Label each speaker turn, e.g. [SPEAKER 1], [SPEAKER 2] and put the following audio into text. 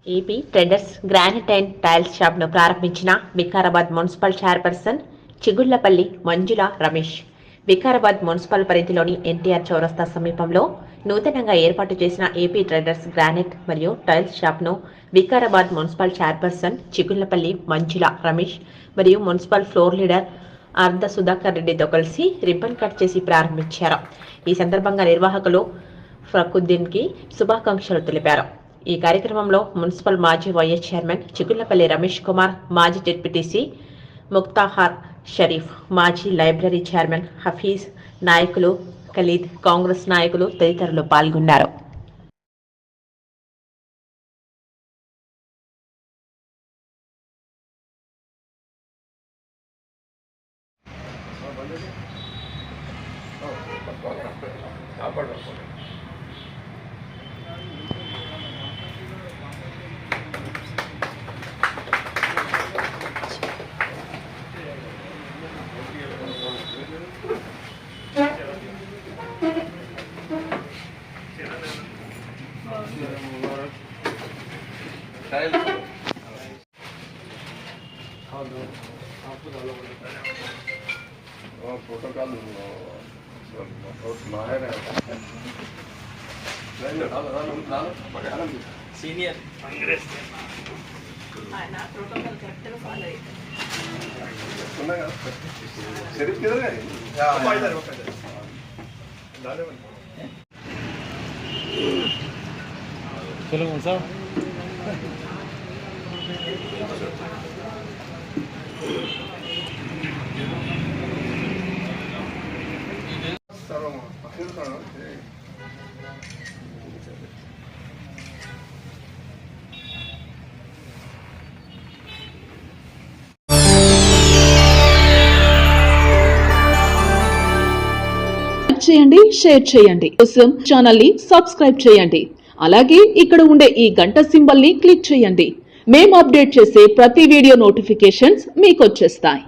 [SPEAKER 1] AP traders granite and tiles షాప్ను ప్రారంభించిన Vikarabad municipal chairperson Chigullapalli Manjula Ramesh. Vikarabad municipal పరిధిలోని ఎన్టీఆర్ చౌరస్తా సమీపంలో నూతనంగా ఏర్పాటు చేసిన ఏపీ ట్రేడర్స్ గ్రానైట్ మరియు టైల్స్ షాప్ను వికారాబాద్ మున్సిపల్ చైర్పర్సన్ చిగుళ్లపల్లి మంజుల రమేష్ మరియు మున్సిపల్ ఫ్లోర్ లీడర్ అర్ధ సుధాకర్ రెడ్డితో కలిసి రిబ్బన్ కట్ చేసి ప్రారంభించారు. ఈ సందర్భంగా నిర్వాహకులు ఫక్రుద్దీన్కి శుభాకాంక్షలు తెలిపారు. ఈ కార్యక్రమంలో మున్సిపల్ మాజీ వైస్ చైర్మన్ చిగుళ్లపల్లి రమేష్ కుమార్, మాజీ డిప్యూటీసీ ముక్తాహార్ షరీఫ్, మాజీ లైబ్రరీ చైర్మన్ హఫీజ్, నాయకులు ఖలీద్, కాంగ్రెస్ నాయకులు తదితరులు పాల్గొన్నారు.
[SPEAKER 2] Protocol
[SPEAKER 3] senior Congress
[SPEAKER 4] protocol correct follow
[SPEAKER 2] Sharif किधर गए?
[SPEAKER 3] चलो साहब
[SPEAKER 5] చేయండి, షేర్ చేయండి. కోసం ఛానల్ ని సబ్స్క్రైబ్ చేయండి. అలాగే ఇక్కడ ఉండే ఈ గంట సింబల్ ని క్లిక్ చేయండి. మేము అప్డేట్ చేసే ప్రతి వీడియో నోటిఫికేషన్స్ మీకు వచ్చేస్తాయి.